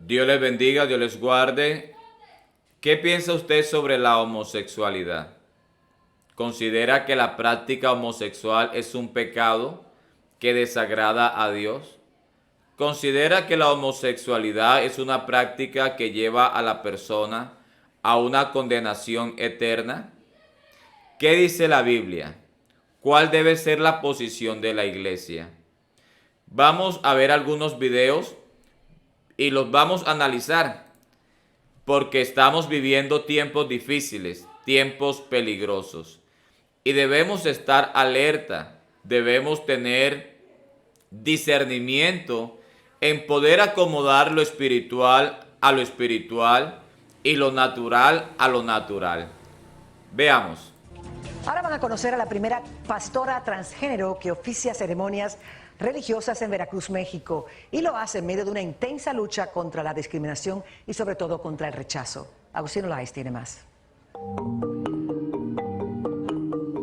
Dios les bendiga, Dios les guarde. ¿Qué piensa usted sobre la homosexualidad? ¿Considera que la práctica homosexual es un pecado que desagrada a Dios? ¿Considera que la homosexualidad es una práctica que lleva a la persona a una condenación eterna? ¿Qué dice la Biblia? ¿Cuál debe ser la posición de la iglesia? Vamos a ver algunos videos y los vamos a analizar porque estamos viviendo tiempos difíciles, tiempos peligrosos y debemos estar alerta, debemos tener discernimiento en poder acomodar lo espiritual a lo espiritual y lo natural a lo natural. Veamos. Ahora van a conocer a la primera pastora transgénero que oficia ceremonias religiosas en Veracruz, México, y lo hace en medio de una intensa lucha contra la discriminación y sobre todo contra el rechazo. Agustín Olaez tiene más.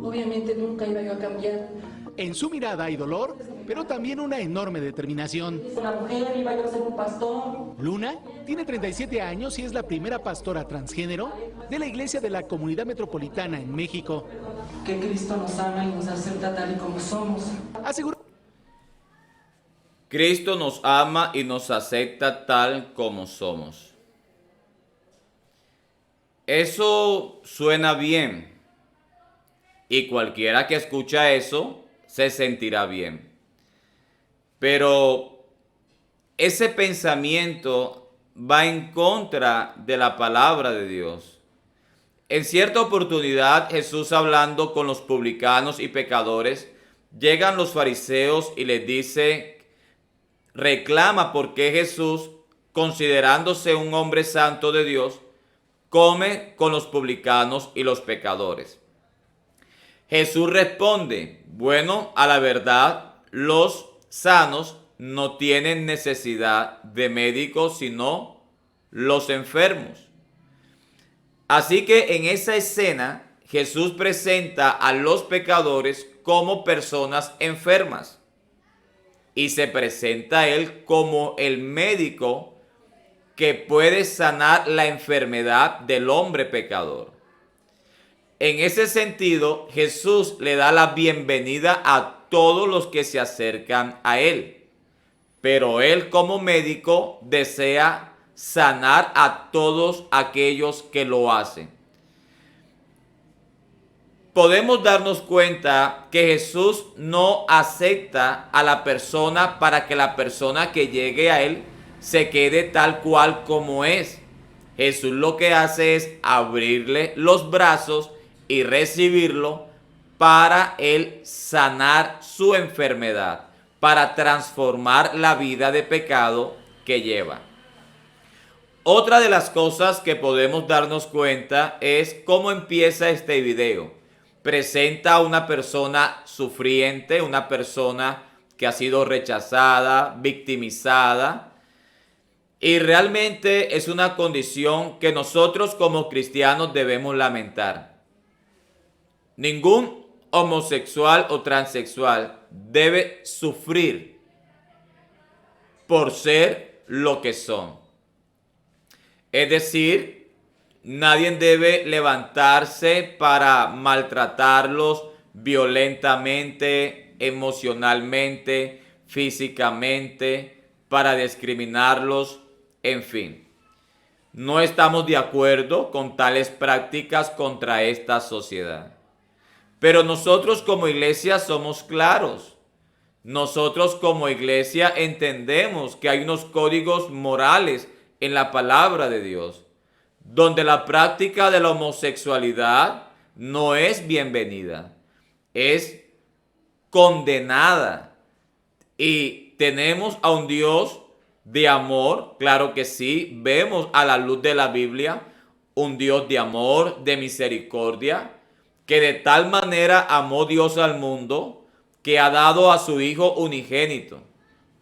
Obviamente nunca iba yo a cambiar. En su mirada hay dolor, pero también una enorme determinación. Una mujer, iba yo a ser un pastor. Luna tiene 37 años y es la primera pastora transgénero de la Iglesia de la Comunidad Metropolitana en México. Que Cristo nos ama y nos acepta tal y como somos. Aseguró Cristo nos ama y nos acepta tal como somos. Eso suena bien y cualquiera que escucha eso se sentirá bien. Pero ese pensamiento va en contra de la palabra de Dios. En cierta oportunidad, Jesús, hablando con los publicanos y pecadores, llegan los fariseos y les dice, reclama por qué Jesús, considerándose un hombre santo de Dios, come con los publicanos y los pecadores. Jesús responde, bueno, a la verdad, los sanos no tienen necesidad de médicos, sino los enfermos. Así que en esa escena, Jesús presenta a los pecadores como personas enfermas y se presenta a Él como el médico que puede sanar la enfermedad del hombre pecador. En ese sentido, Jesús le da la bienvenida a todos los que se acercan a Él. Pero Él como médico desea sanar a todos aquellos que lo hacen. Podemos darnos cuenta que Jesús no acepta a la persona para que la persona que llegue a Él se quede tal cual como es. Jesús lo que hace es abrirle los brazos y recibirlo para Él sanar su enfermedad, para transformar la vida de pecado que lleva. Otra de las cosas que podemos darnos cuenta es cómo empieza este video. Presenta a una persona sufriente, una persona que ha sido rechazada, victimizada, y realmente es una condición que nosotros como cristianos debemos lamentar. Ningún homosexual o transexual debe sufrir por ser lo que son. Es decir, nadie debe levantarse para maltratarlos violentamente, emocionalmente, físicamente, para discriminarlos, en fin. No estamos de acuerdo con tales prácticas contra esta sociedad. Pero nosotros como iglesia somos claros. Nosotros como iglesia entendemos que hay unos códigos morales en la palabra de Dios, donde la práctica de la homosexualidad no es bienvenida, es condenada. Y tenemos a un Dios de amor, claro que sí, vemos a la luz de la Biblia un Dios de amor, de misericordia, que de tal manera amó Dios al mundo que ha dado a su Hijo unigénito,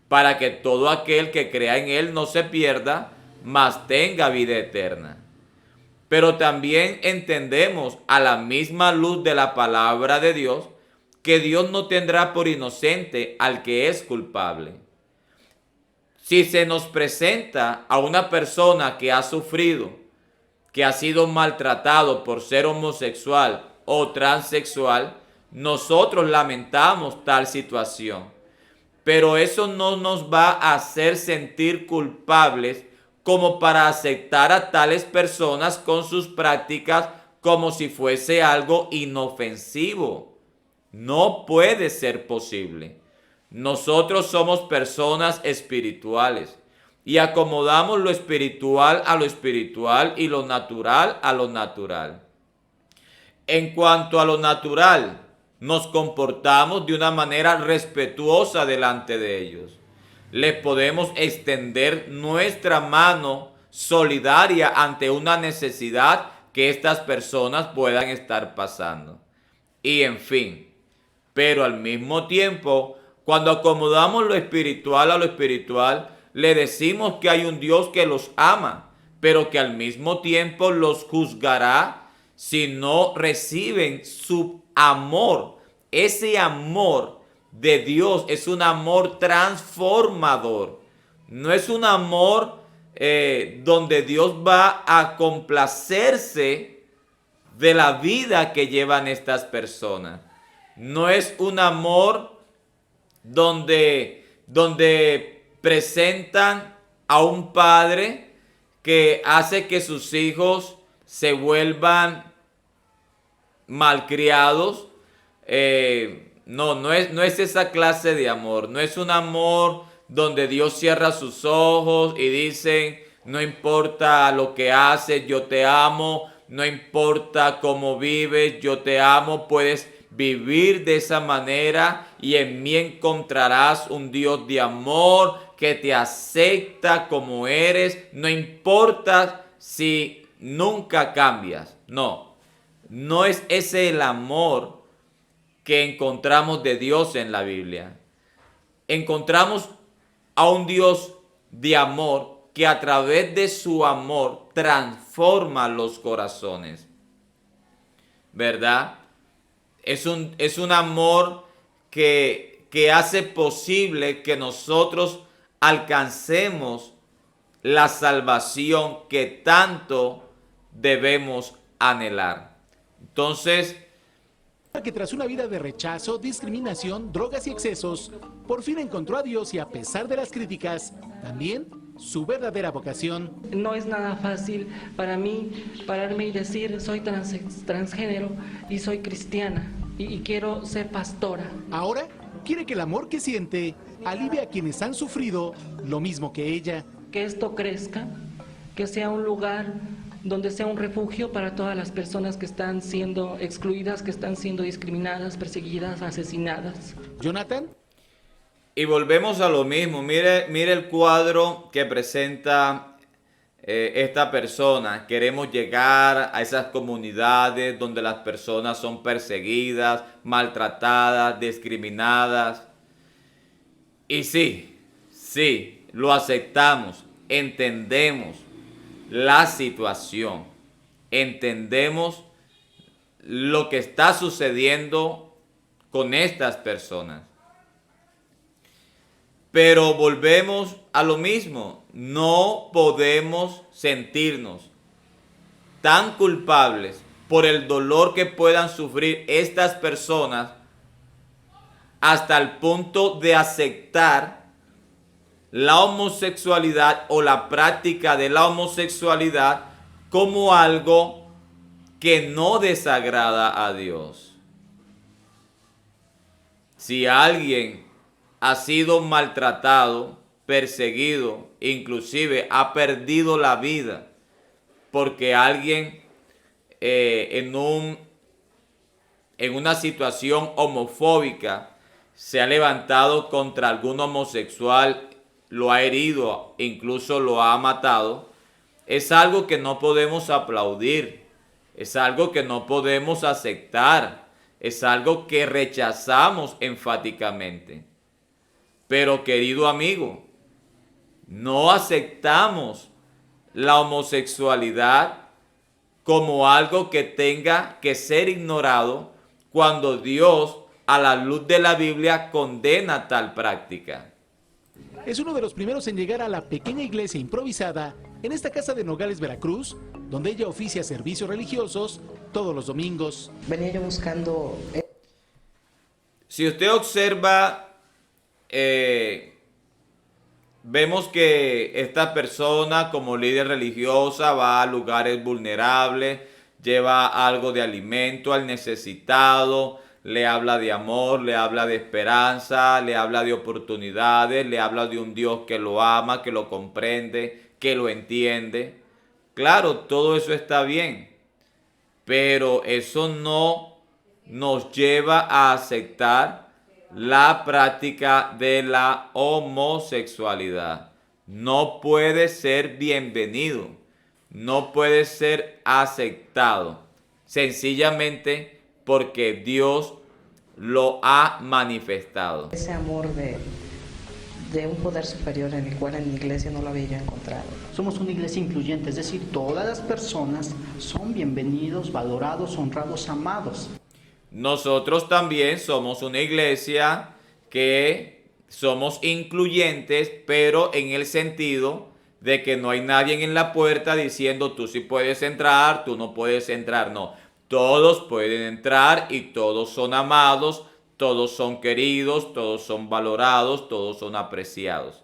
para que todo aquel que crea en Él no se pierda, mas tenga vida eterna. Pero también entendemos a la misma luz de la palabra de Dios que Dios no tendrá por inocente al que es culpable. Si se nos presenta a una persona que ha sufrido, que ha sido maltratado por ser homosexual o transexual, nosotros lamentamos tal situación. Pero eso no nos va a hacer sentir culpables como para aceptar a tales personas con sus prácticas como si fuese algo inofensivo. No puede ser posible. Nosotros somos personas espirituales y acomodamos lo espiritual a lo espiritual y lo natural a lo natural. En cuanto a lo natural, nos comportamos de una manera respetuosa delante de ellos. Les podemos extender nuestra mano solidaria ante una necesidad que estas personas puedan estar pasando. Y en fin, pero al mismo tiempo, cuando acomodamos lo espiritual a lo espiritual, le decimos que hay un Dios que los ama, pero que al mismo tiempo los juzgará si no reciben su amor. Ese amor de Dios es un amor transformador. No es un amor donde Dios va a complacerse de la vida que llevan estas personas. No es un amor donde presentan a un padre que hace que sus hijos se vuelvan malcriados. No es esa clase de amor. No es un amor donde Dios cierra sus ojos y dice, no importa lo que haces, yo te amo. No importa cómo vives, yo te amo. Puedes vivir de esa manera y en mí encontrarás un Dios de amor que te acepta como eres. No importa si nunca cambias. No es ese el amor que encontramos de Dios en la Biblia. Encontramos a un Dios de amor que a través de su amor transforma los corazones. ¿Verdad? Es un amor que hace posible que nosotros alcancemos la salvación que tanto debemos anhelar. Entonces, que tras una vida de rechazo, discriminación, drogas y excesos, por fin encontró a Dios y a pesar de las críticas, también su verdadera vocación. No es nada fácil para mí pararme y decir soy transgénero y soy cristiana y quiero ser pastora. Ahora quiere que el amor que siente alivie a quienes han sufrido lo mismo que ella. Que esto crezca, que sea un lugar donde sea un refugio para todas las personas que están siendo excluidas, que están siendo discriminadas, perseguidas, asesinadas. Jonathan. Y volvemos a lo mismo. Mire el cuadro que presenta esta persona. Queremos llegar a esas comunidades donde las personas son perseguidas, maltratadas, discriminadas. Y sí, lo aceptamos, entendemos la situación, entendemos lo que está sucediendo con estas personas. Pero volvemos a lo mismo, no podemos sentirnos tan culpables por el dolor que puedan sufrir estas personas hasta el punto de aceptar la homosexualidad o la práctica de la homosexualidad como algo que no desagrada a Dios. Si alguien ha sido maltratado, perseguido, inclusive ha perdido la vida porque alguien en una situación homofóbica se ha levantado contra algún homosexual, lo ha herido, incluso lo ha matado, es algo que no podemos aplaudir, es algo que no podemos aceptar, es algo que rechazamos enfáticamente. Pero querido amigo, no aceptamos la homosexualidad como algo que tenga que ser ignorado cuando Dios, a la luz de la Biblia, condena tal práctica. Es uno de los primeros en llegar a la pequeña iglesia improvisada en esta casa de Nogales, Veracruz, donde ella oficia servicios religiosos todos los domingos. Venía yo buscando... Si usted observa, vemos que esta persona como líder religiosa va a lugares vulnerables, lleva algo de alimento al necesitado, le habla de amor, le habla de esperanza, le habla de oportunidades, le habla de un Dios que lo ama, que lo comprende, que lo entiende. Claro, todo eso está bien, pero eso no nos lleva a aceptar la práctica de la homosexualidad. No puede ser bienvenido, no puede ser aceptado, sencillamente porque Dios lo ha manifestado. ese amor de un poder superior en el cual en mi iglesia no lo había yo encontrado. Somos una iglesia incluyente, es decir, todas las personas son bienvenidos, valorados, honrados, amados. Nosotros también somos una iglesia que somos incluyentes, pero en el sentido de que no hay nadie en la puerta diciendo tú sí puedes entrar, tú no puedes entrar, no. Todos pueden entrar y todos son amados, todos son queridos, todos son valorados, todos son apreciados.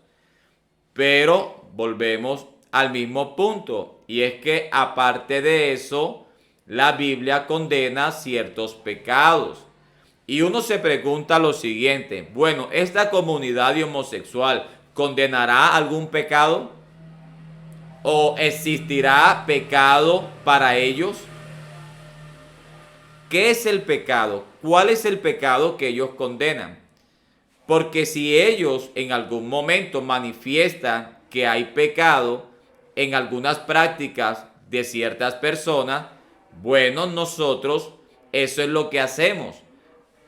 Pero volvemos al mismo punto, y es que aparte de eso, la Biblia condena ciertos pecados. Y uno se pregunta lo siguiente, bueno, ¿esta comunidad de homosexual condenará algún pecado? ¿O existirá pecado para ellos? ¿Qué es el pecado? ¿Cuál es el pecado que ellos condenan? Porque si ellos en algún momento manifiestan que hay pecado en algunas prácticas de ciertas personas, bueno, nosotros eso es lo que hacemos.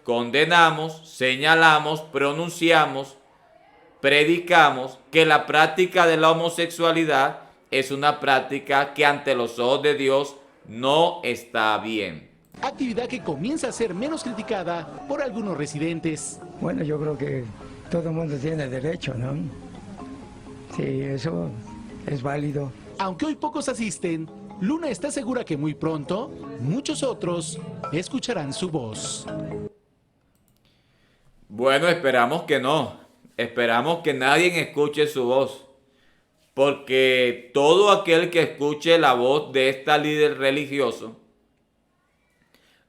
Condenamos, señalamos, pronunciamos, predicamos que la práctica de la homosexualidad es una práctica que ante los ojos de Dios no está bien. Actividad que comienza a ser menos criticada por algunos residentes. Bueno, yo creo que todo el mundo tiene derecho, ¿no? Sí, eso es válido. Aunque hoy pocos asisten, Luna está segura que muy pronto muchos otros escucharán su voz. Bueno, esperamos que no. Esperamos que nadie escuche su voz. Porque todo aquel que escuche la voz de esta líder religioso,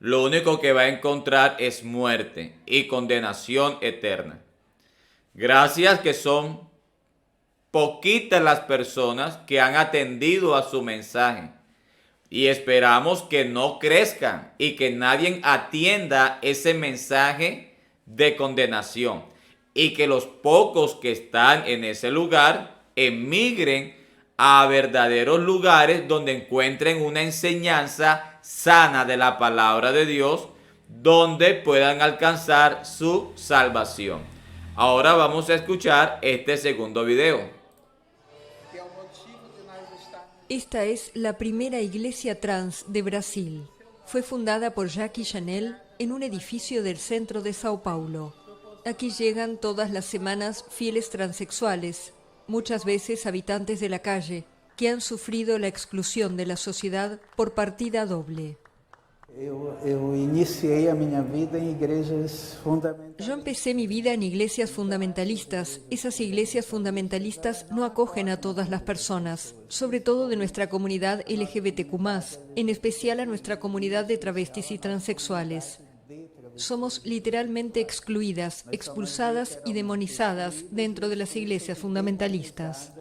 lo único que va a encontrar es muerte y condenación eterna. Gracias que son poquitas las personas que han atendido a su mensaje. Y esperamos que no crezcan y que nadie atienda ese mensaje de condenación. Y que los pocos que están en ese lugar emigren a verdaderos lugares donde encuentren una enseñanza sana de la palabra de Dios, donde puedan alcanzar su salvación. Ahora vamos a escuchar este segundo video. Esta es la primera iglesia trans de Brasil. Fue fundada por Jackie Chanel en un edificio del centro de Sao Paulo. Aquí llegan todas las semanas fieles transexuales, muchas veces habitantes de la calle, que han sufrido la exclusión de la sociedad por partida doble. Eu iniciei a minha vida em igrejas fundamentalistas. Yo empecé mi vida en iglesias fundamentalistas. Esas iglesias fundamentalistas no acogen a todas las personas, sobre todo de nuestra comunidad LGBTQ+, en especial a nuestra comunidad de travestis y transexuales. Somos literalmente excluidas, expulsadas y demonizadas dentro de las iglesias fundamentalistas.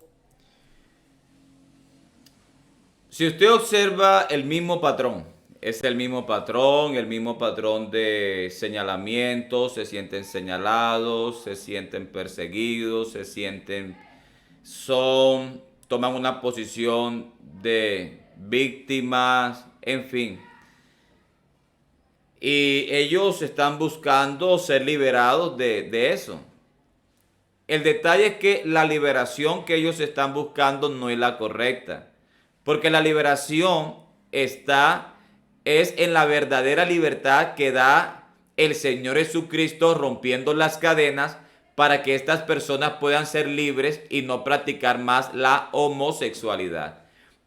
Si usted observa el mismo patrón, es el mismo patrón de señalamiento, se sienten señalados, se sienten perseguidos, toman una posición de víctimas, en fin. Y ellos están buscando ser liberados de eso. El detalle es que la liberación que ellos están buscando no es la correcta. Porque la liberación es en la verdadera libertad que da el Señor Jesucristo rompiendo las cadenas para que estas personas puedan ser libres y no practicar más la homosexualidad.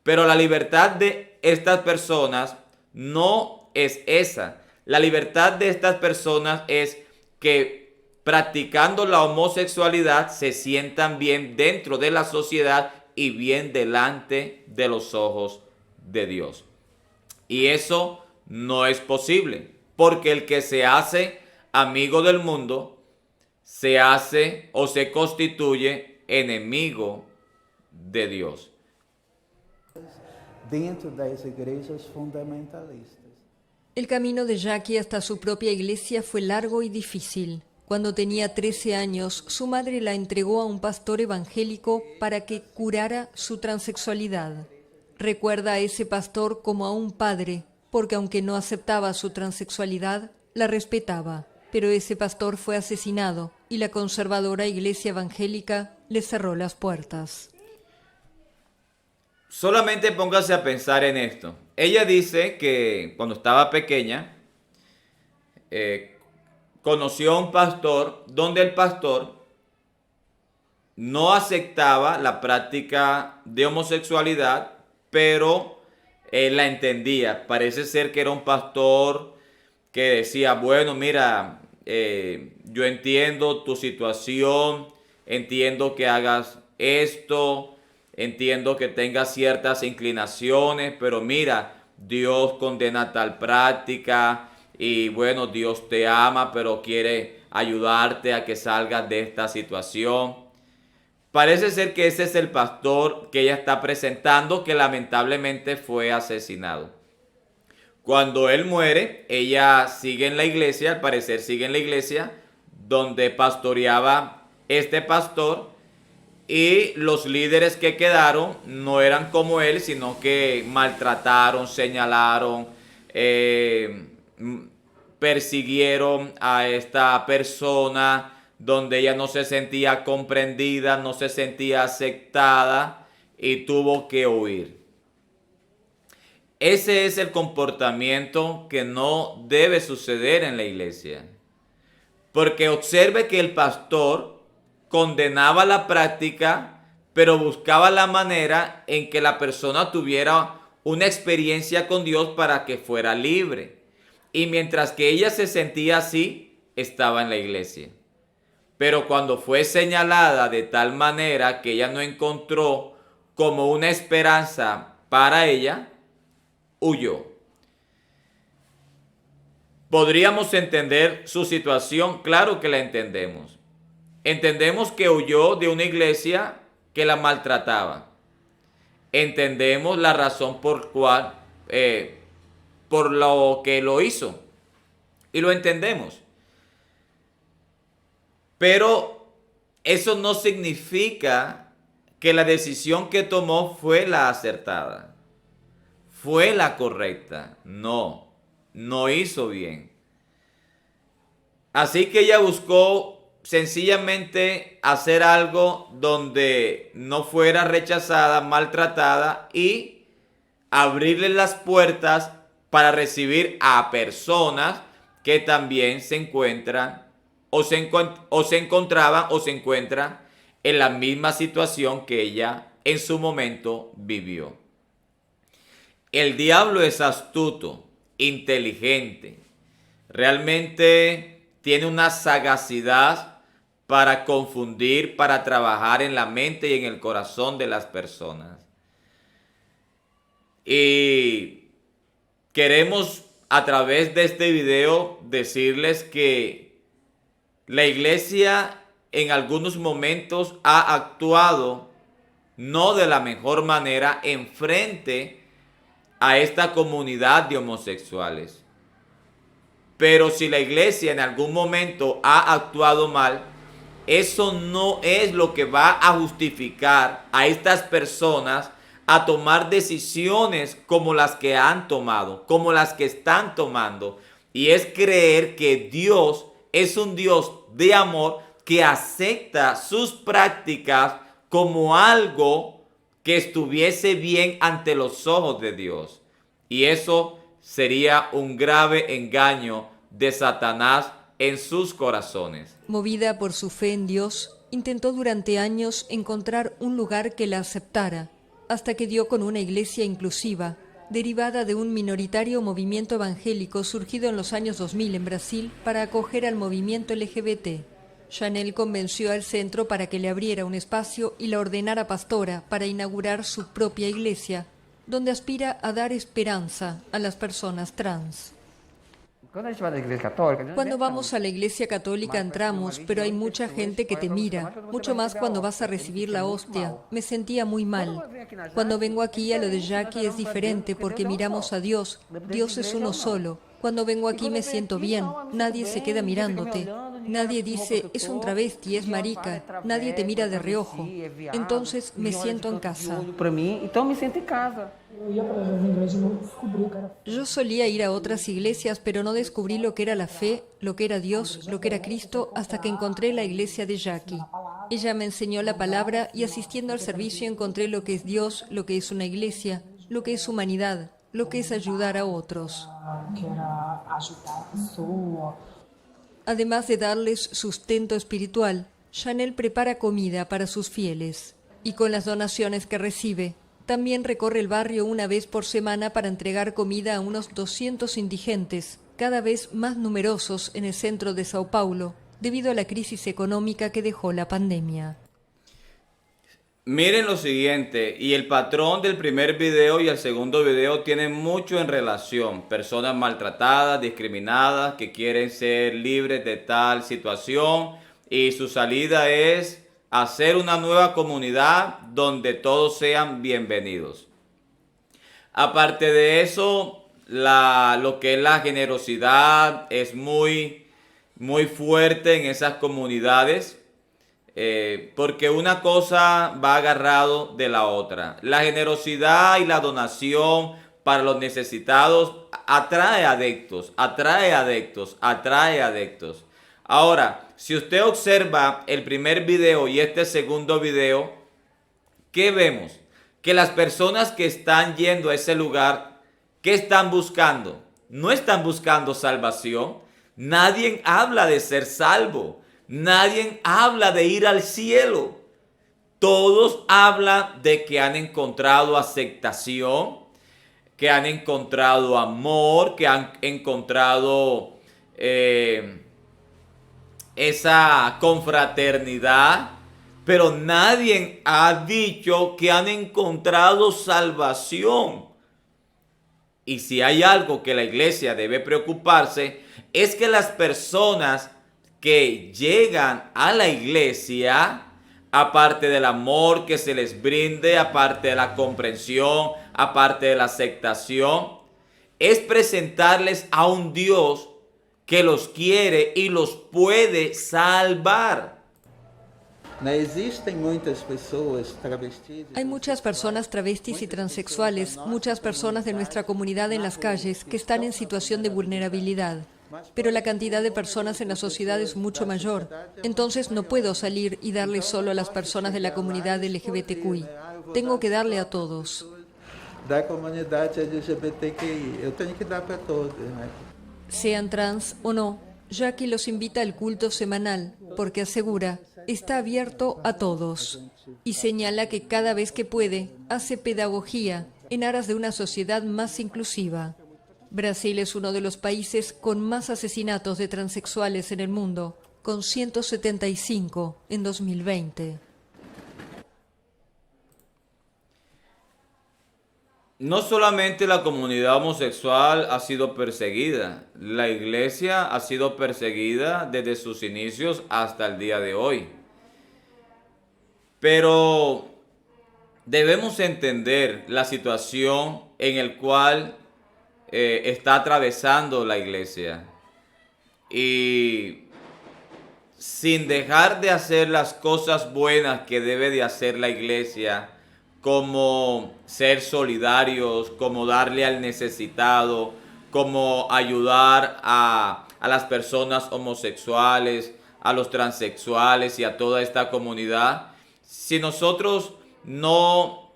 Pero la libertad de estas personas no es esa. La libertad de estas personas es que practicando la homosexualidad se sientan bien dentro de la sociedad y bien delante de los ojos de Dios. Y eso no es posible, porque el que se hace amigo del mundo se hace o se constituye enemigo de Dios. Dentro das igrejas fundamentalistas. El camino de Jackie hasta su propia iglesia fue largo y difícil. Cuando tenía 13 años, su madre la entregó a un pastor evangélico para que curara su transexualidad. Recuerda a ese pastor como a un padre, porque aunque no aceptaba su transexualidad, la respetaba. Pero ese pastor fue asesinado y la conservadora iglesia evangélica le cerró las puertas. Solamente póngase a pensar en esto. Ella dice que cuando estaba pequeña, conoció a un pastor donde el pastor no aceptaba la práctica de homosexualidad, pero él la entendía. Parece ser que era un pastor que decía, bueno, mira, yo entiendo tu situación, entiendo que hagas esto, entiendo que tengas ciertas inclinaciones, pero mira, Dios condena tal práctica y bueno, Dios te ama, pero quiere ayudarte a que salgas de esta situación. Parece ser que ese es el pastor que ella está presentando, que lamentablemente fue asesinado. Cuando él muere, ella sigue en la iglesia, al parecer sigue en la iglesia, donde pastoreaba este pastor, y los líderes que quedaron no eran como él, sino que maltrataron, señalaron, persiguieron a esta persona, donde ella no se sentía comprendida, no se sentía aceptada y tuvo que huir. Ese es el comportamiento que no debe suceder en la iglesia. Porque observe que el pastor condenaba la práctica, pero buscaba la manera en que la persona tuviera una experiencia con Dios para que fuera libre. Y mientras que ella se sentía así, estaba en la iglesia. Pero cuando fue señalada de tal manera que ella no encontró como una esperanza para ella, huyó. ¿Podríamos entender su situación? Claro que la entendemos. Entendemos que huyó de una iglesia que la maltrataba. Entendemos la razón por lo que lo hizo. Y lo entendemos. Pero eso no significa que la decisión que tomó fue la acertada. Fue la correcta. No, no hizo bien. Así que ella buscó sencillamente hacer algo donde no fuera rechazada, maltratada y abrirle las puertas para recibir a personas que también se encuentran se encontraban o se encuentran en la misma situación que ella en su momento vivió. El diablo es astuto, inteligente, realmente tiene una sagacidad para confundir, para trabajar en la mente y en el corazón de las personas. Y queremos a través de este video decirles que la iglesia en algunos momentos ha actuado no de la mejor manera en frente a esta comunidad de homosexuales. Pero si la iglesia en algún momento ha actuado mal, eso no es lo que va a justificar a estas personas a tomar decisiones como las que han tomado, como las que están tomando. Y es creer que Dios es un Dios de amor que acepta sus prácticas como algo que estuviese bien ante los ojos de Dios. Y eso sería un grave engaño de Satanás en sus corazones. Movida por su fe en Dios, intentó durante años encontrar un lugar que la aceptara, hasta que dio con una iglesia inclusiva, derivada de un minoritario movimiento evangélico surgido en los años 2000 en Brasil para acoger al movimiento LGBT. Chanel convenció al centro para que le abriera un espacio y la ordenara pastora para inaugurar su propia iglesia, donde aspira a dar esperanza a las personas trans. Cuando vamos a la iglesia católica entramos, pero hay mucha gente que te mira, mucho más cuando vas a recibir la hostia. Me sentía muy mal. Cuando vengo aquí a lo de Jackie es diferente porque miramos a Dios. Dios es uno solo. Cuando vengo aquí me siento bien. Nadie se queda mirándote. Nadie dice, es un travesti, es marica. Nadie te mira de reojo. Entonces me siento en casa. Yo solía ir a otras iglesias, pero no descubrí lo que era la fe, lo que era Dios, lo que era Cristo, hasta que encontré la iglesia de Jackie. Ella me enseñó la palabra y asistiendo al servicio encontré lo que es Dios, lo que es una iglesia, lo que es humanidad, lo que es ayudar a otros. Además de darles sustento espiritual, Chanel prepara comida para sus fieles y con las donaciones que recibe, también recorre el barrio una vez por semana para entregar comida a unos 200 indigentes, cada vez más numerosos en el centro de Sao Paulo, debido a la crisis económica que dejó la pandemia. Miren lo siguiente, y el patrón del primer video y el segundo video tienen mucho en relación. Personas maltratadas, discriminadas, que quieren ser libres de tal situación y su salida es hacer una nueva comunidad donde todos sean bienvenidos. Aparte de eso, lo que es la generosidad es muy fuerte en esas comunidades. Porque una cosa va agarrado de la otra. La generosidad y la donación para los necesitados atrae adeptos, atrae adeptos, atrae adeptos. Ahora, si usted observa el primer video y este segundo video, ¿qué vemos? Que las personas que están yendo a ese lugar, ¿qué están buscando? No están buscando salvación. Nadie habla de ser salvo. Nadie habla de ir al cielo. Todos hablan de que han encontrado aceptación, que han encontrado amor, que han encontrado esa confraternidad, pero nadie ha dicho que han encontrado salvación. Y si hay algo que la iglesia debe preocuparse, es que las personas que llegan a la iglesia, aparte del amor que se les brinde, aparte de la comprensión, aparte de la aceptación, es presentarles a un Dios que los quiere y los puede salvar. Hay muchas personas travestis y transexuales, muchas personas de nuestra comunidad en las calles que están en situación de vulnerabilidad. Pero la cantidad de personas en la sociedad es mucho mayor. Entonces no puedo salir y darle solo a las personas de la comunidad LGBTQI. Tengo que darle a todos. Sean trans o no, Jackie los invita al culto semanal porque asegura, está abierto a todos. Y señala que cada vez que puede, hace pedagogía en aras de una sociedad más inclusiva. Brasil es uno de los países con más asesinatos de transexuales en el mundo, con 175 en 2020. No solamente la comunidad homosexual ha sido perseguida, la iglesia ha sido perseguida desde sus inicios hasta el día de hoy. Pero debemos entender la situación en la cual está atravesando la iglesia y sin dejar de hacer las cosas buenas que debe de hacer la iglesia, como ser solidarios, como darle al necesitado, como ayudar a las personas homosexuales, a los transexuales y a toda esta comunidad. Si nosotros no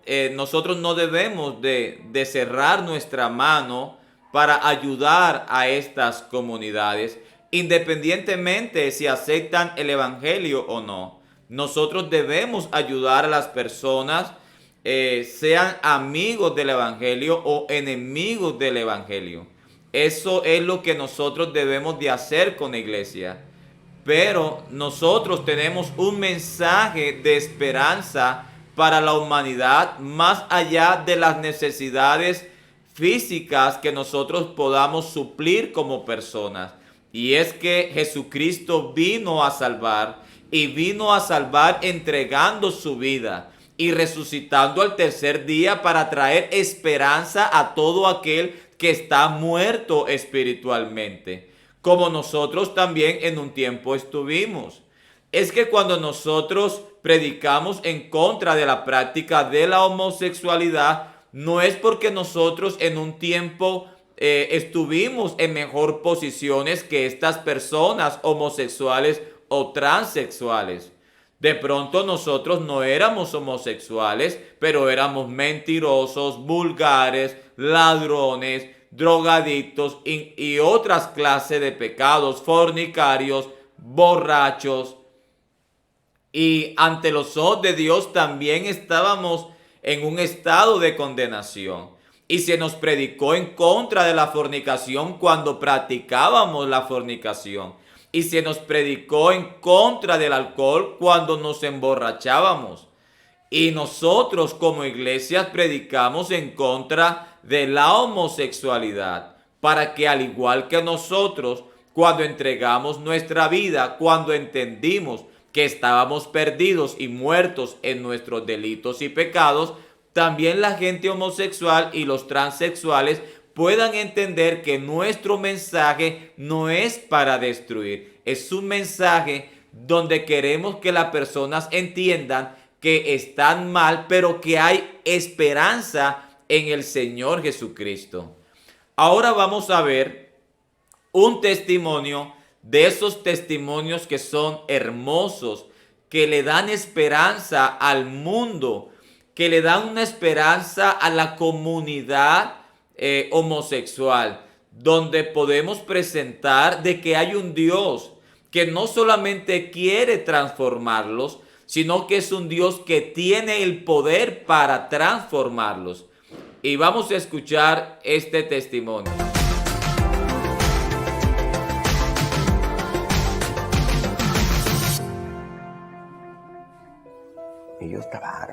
debemos de cerrar nuestra mano para ayudar a estas comunidades independientemente si aceptan el evangelio o no. Nosotros debemos ayudar a las personas, sean amigos del evangelio o enemigos del evangelio. Eso es lo que nosotros debemos de hacer con la iglesia. Pero nosotros tenemos un mensaje de esperanza para la humanidad, más allá de las necesidades físicas que nosotros podamos suplir como personas. Y es que Jesucristo vino a salvar, y vino a salvar entregando su vida y resucitando al tercer día para traer esperanza a todo aquel que está muerto espiritualmente, como nosotros también en un tiempo estuvimos. Es que cuando nosotros predicamos en contra de la práctica de la homosexualidad, no es porque nosotros en un tiempo estuvimos en mejor posiciones que estas personas homosexuales o transexuales. De pronto nosotros no éramos homosexuales, pero éramos mentirosos, vulgares, ladrones, drogadictos y otras clases de pecados, fornicarios, borrachos. Y ante los ojos de Dios también estábamos en un estado de condenación. Y se nos predicó en contra de la fornicación cuando practicábamos la fornicación. Y se nos predicó en contra del alcohol cuando nos emborrachábamos. Y nosotros como iglesias predicamos en contra de la homosexualidad, para que al igual que nosotros, cuando entregamos nuestra vida, cuando entendimos que estábamos perdidos y muertos en nuestros delitos y pecados, también la gente homosexual y los transexuales puedan entender que nuestro mensaje no es para destruir, es un mensaje donde queremos que las personas entiendan que están mal, pero que hay esperanza en el Señor Jesucristo. Ahora vamos a ver un testimonio de esos testimonios que son hermosos, que le dan esperanza al mundo, que le dan una esperanza a la comunidad homosexual, donde podemos presentar de que hay un Dios que no solamente quiere transformarlos, sino que es un Dios que tiene el poder para transformarlos. Y vamos a escuchar este testimonio. Y yo estaba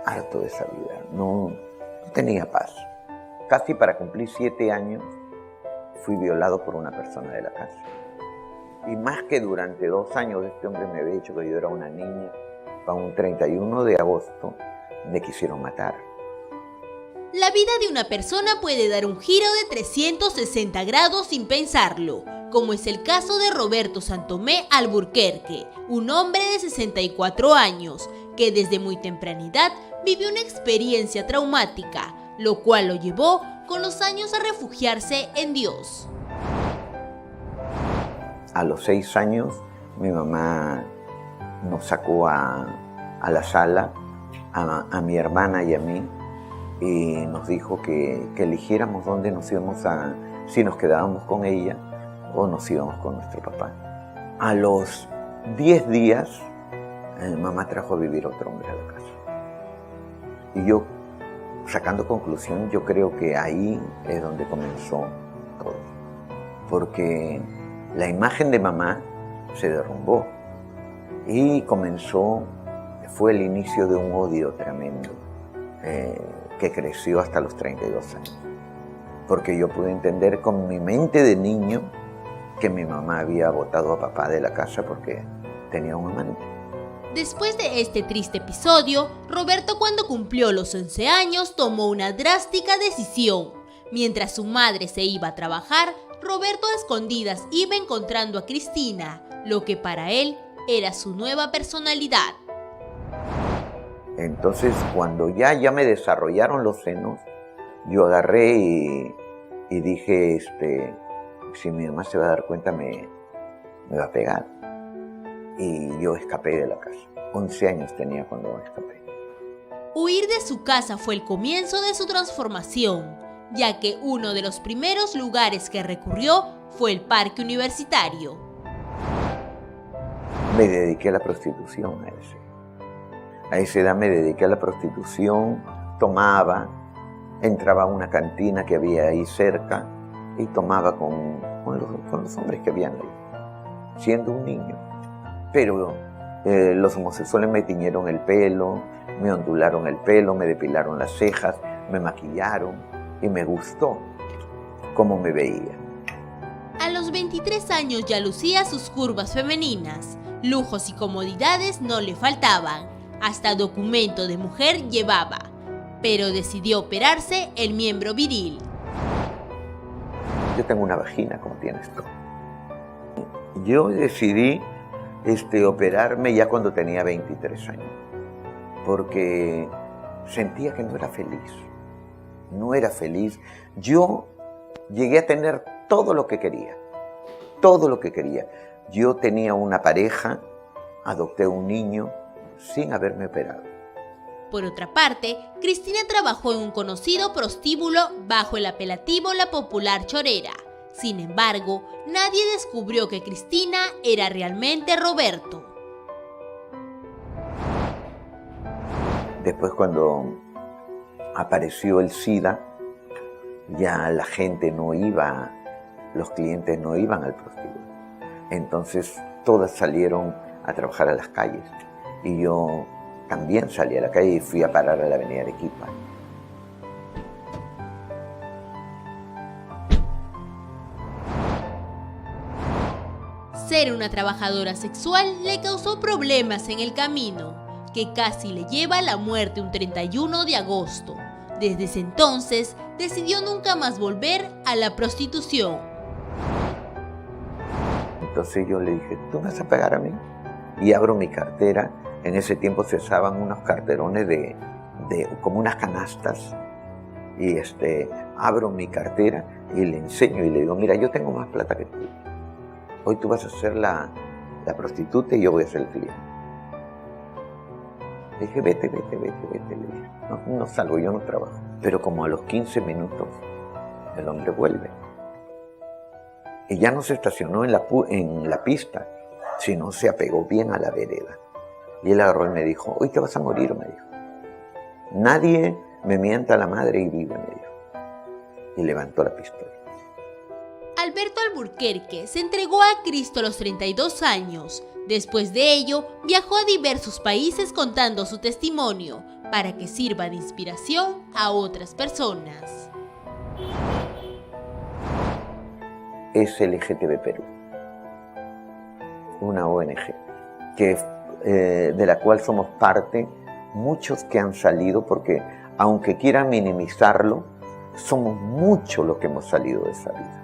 harto de esa vida, no tenía paz. Casi para cumplir 7 años fui violado por una persona de la casa. Y más que durante 2 años este hombre me había dicho que yo era una niña, para un 31 de agosto me quisieron matar. La vida de una persona puede dar un giro de 360 grados sin pensarlo, como es el caso de Roberto Santomé Alburquerque, un hombre de 64 años, que desde muy tempranidad vivió una experiencia traumática, lo cual lo llevó con los años a refugiarse en Dios. A los 6 años mi mamá nos sacó a la sala, a mi hermana y a mí, y nos dijo que eligiéramos dónde nos íbamos si nos quedábamos con ella o nos íbamos con nuestro papá. A los 10 días, mamá trajo a vivir otro hombre a la casa. Y yo, sacando conclusión, yo creo que ahí es donde comenzó todo. Porque la imagen de mamá se derrumbó y fue el inicio de un odio tremendo que creció hasta los 32 años. Porque yo pude entender con mi mente de niño que mi mamá había botado a papá de la casa porque tenía un amante. Después de este triste episodio, Roberto, cuando cumplió los 11 años, tomó una drástica decisión. Mientras su madre se iba a trabajar, Roberto a escondidas iba encontrando a Cristina, lo que para él era su nueva personalidad. Entonces, cuando ya me desarrollaron los senos, yo agarré y dije, si mi mamá se va a dar cuenta, me va a pegar. Y yo escapé de la casa. 11 años tenía cuando escapé. Huir de su casa fue el comienzo de su transformación, ya que uno de los primeros lugares que recurrió fue el Parque Universitario. Me dediqué a la prostitución a esa edad me dediqué a la prostitución, tomaba, entraba a una cantina que había ahí cerca y tomaba con los hombres que habían ahí, siendo un niño. Pero los homosexuales me tiñeron el pelo, me ondularon el pelo, me depilaron las cejas, me maquillaron y me gustó cómo me veía. A los 23 años ya lucía sus curvas femeninas, lujos y comodidades no le faltaban, hasta documento de mujer llevaba, pero decidió operarse el miembro viril. Yo tengo una vagina, como tienes tú. Yo decidí operarme ya cuando tenía 23 años, porque sentía que no era feliz. No era feliz. Yo llegué a tener todo lo que quería, todo lo que quería. Yo tenía una pareja, adopté un niño sin haberme operado. Por otra parte, Cristina trabajó en un conocido prostíbulo bajo el apelativo La Popular Chorera. Sin embargo, nadie descubrió que Cristina era realmente Roberto. Después, cuando apareció el SIDA, ya la gente no iba, los clientes no iban al prostíbulo. Entonces, todas salieron a trabajar a las calles. Y yo también salí a la calle y fui a parar a la avenida Arequipa. Ser una trabajadora sexual le causó problemas en el camino, que casi le lleva a la muerte un 31 de agosto. Desde ese entonces, decidió nunca más volver a la prostitución. Entonces yo le dije, ¿tú me vas a pagar a mí? Y abro mi cartera. En ese tiempo se usaban unos carterones como unas canastas. Y abro mi cartera y le enseño y le digo, mira, yo tengo más plata que tú. Hoy tú vas a ser la prostituta y yo voy a ser el cliente. Le dije, vete, le dije. No salgo, yo no trabajo. Pero como a los 15 minutos, el hombre vuelve. Y ya no se estacionó en la pista, sino se apegó bien a la vereda. Y él agarró y me dijo, hoy te vas a morir, me dijo. Nadie me mienta a la madre y vive, me dijo. Y levantó la pistola. Alberto Alburquerque se entregó a Cristo a los 32 años. Después de ello, viajó a diversos países contando su testimonio para que sirva de inspiración a otras personas. Es LGTB Perú, una ONG de la cual somos parte, muchos que han salido, porque aunque quieran minimizarlo, somos muchos los que hemos salido de esa vida.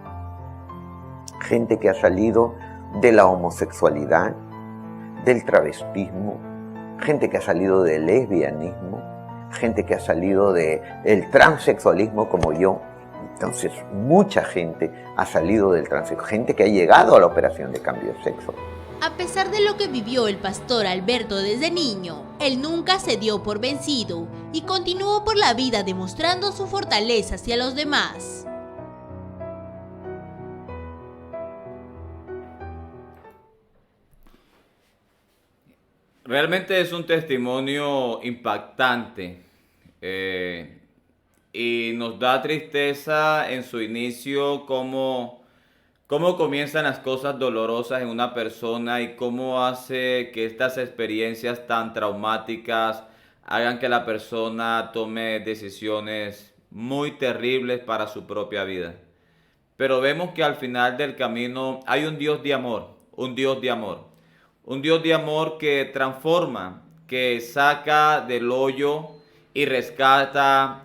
Gente que ha salido de la homosexualidad, del travestismo, gente que ha salido del lesbianismo, gente que ha salido del transexualismo como yo. Entonces, mucha gente ha salido del transexualismo, gente que ha llegado a la operación de cambio de sexo. A pesar de lo que vivió el pastor Alberto desde niño, él nunca se dio por vencido y continuó por la vida demostrando su fortaleza hacia los demás. Realmente es un testimonio impactante y nos da tristeza en su inicio cómo comienzan las cosas dolorosas en una persona y cómo hace que estas experiencias tan traumáticas hagan que la persona tome decisiones muy terribles para su propia vida. Pero vemos que al final del camino hay un Dios de amor, un Dios de amor. Un Dios de amor que transforma, que saca del hoyo y rescata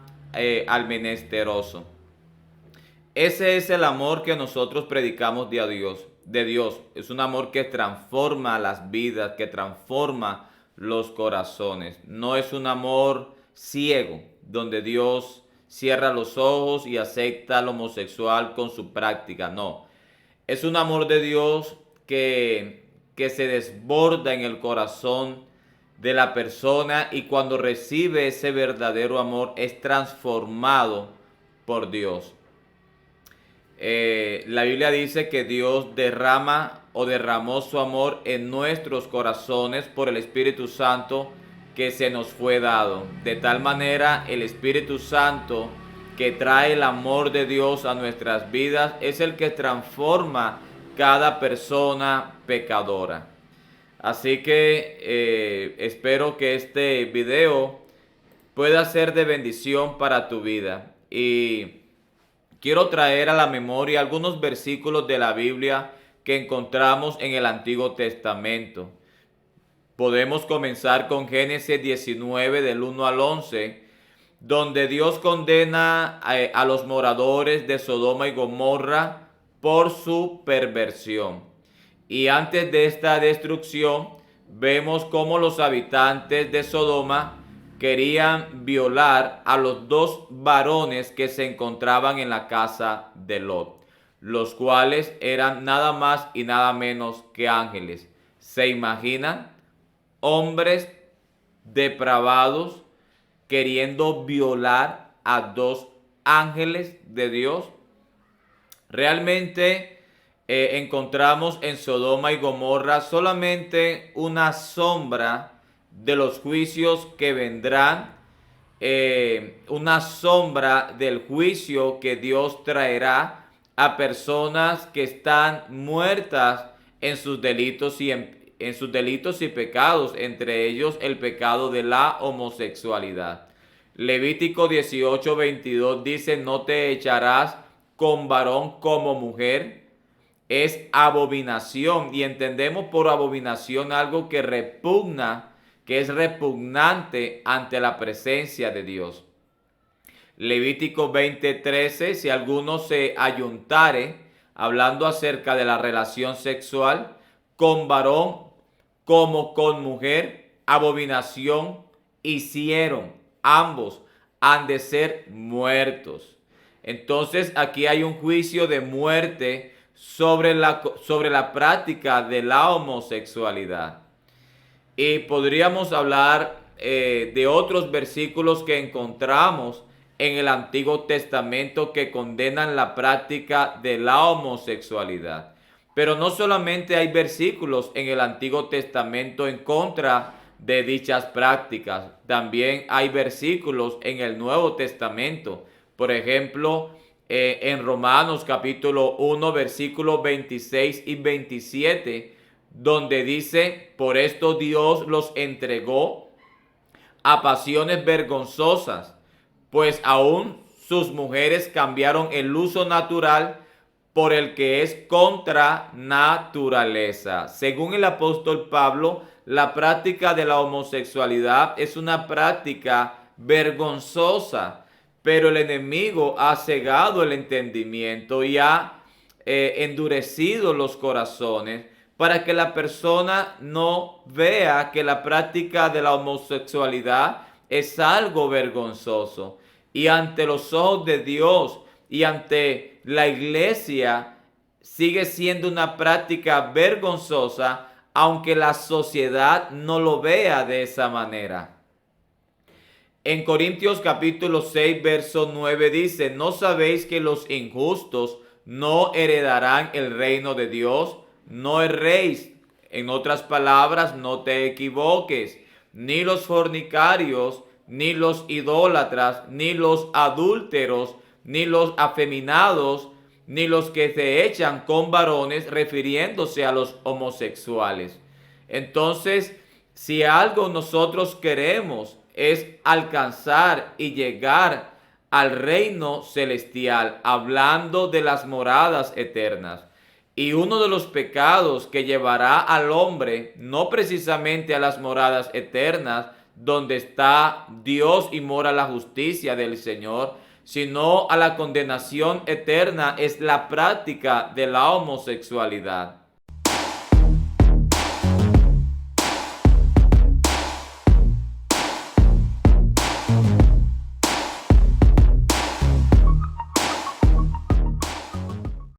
al menesteroso. Ese es el amor que nosotros predicamos de Dios. Es un amor que transforma las vidas, que transforma los corazones. No es un amor ciego, donde Dios cierra los ojos y acepta al homosexual con su práctica. No, es un amor de Dios que se desborda en el corazón de la persona y cuando recibe ese verdadero amor es transformado por Dios. La Biblia dice que Dios derrama o derramó su amor en nuestros corazones por el Espíritu Santo que se nos fue dado. De tal manera, el Espíritu Santo que trae el amor de Dios a nuestras vidas es el que transforma cada persona pecadora. Así que espero que este video pueda ser de bendición para tu vida. Y quiero traer a la memoria algunos versículos de la Biblia que encontramos en el Antiguo Testamento. Podemos comenzar con Génesis 19 del 1 al 11, donde Dios condena a los moradores de Sodoma y Gomorra por su perversión. Y antes de esta destrucción, vemos cómo los habitantes de Sodoma querían violar a los dos varones que se encontraban en la casa de Lot, los cuales eran nada más y nada menos que ángeles. ¿Se imaginan? Hombres depravados queriendo violar a dos ángeles de Dios. Realmente encontramos en Sodoma y Gomorra solamente una sombra de los juicios que vendrán, una sombra del juicio que Dios traerá a personas que están muertas en sus delitos y pecados, entre ellos el pecado de la homosexualidad. Levítico 18:22 dice: no te echarás con varón como mujer. Es abominación, y entendemos por abominación algo que repugna, que es repugnante ante la presencia de Dios. Levítico 20:13, si alguno se ayuntare, hablando acerca de la relación sexual, con varón como con mujer, abominación hicieron, ambos han de ser muertos. Entonces aquí hay un juicio de muerte sobre la práctica de la homosexualidad. Y podríamos hablar de otros versículos que encontramos en el Antiguo Testamento que condenan la práctica de la homosexualidad. Pero no solamente hay versículos en el Antiguo Testamento en contra de dichas prácticas, también hay versículos en el Nuevo Testamento. Por ejemplo, en Romanos capítulo 1, versículos 26 y 27, donde dice: por esto Dios los entregó a pasiones vergonzosas, pues aún sus mujeres cambiaron el uso natural por el que es contra naturaleza. Según el apóstol Pablo, la práctica de la homosexualidad es una práctica vergonzosa, pero el enemigo ha cegado el entendimiento y ha endurecido los corazones para que la persona no vea que la práctica de la homosexualidad es algo vergonzoso. Y ante los ojos de Dios y ante la iglesia sigue siendo una práctica vergonzosa, aunque la sociedad no lo vea de esa manera. En Corintios capítulo 6, verso 9 dice: ¿no sabéis que los injustos no heredarán el reino de Dios? No erréis. En otras palabras, no te equivoques. Ni los fornicarios, ni los idólatras, ni los adúlteros, ni los afeminados, ni los que se echan con varones, refiriéndose a los homosexuales. Entonces, si algo nosotros queremos es alcanzar y llegar al reino celestial, hablando de las moradas eternas. Y uno de los pecados que llevará al hombre, no precisamente a las moradas eternas, donde está Dios y mora la justicia del Señor, sino a la condenación eterna, es la práctica de la homosexualidad.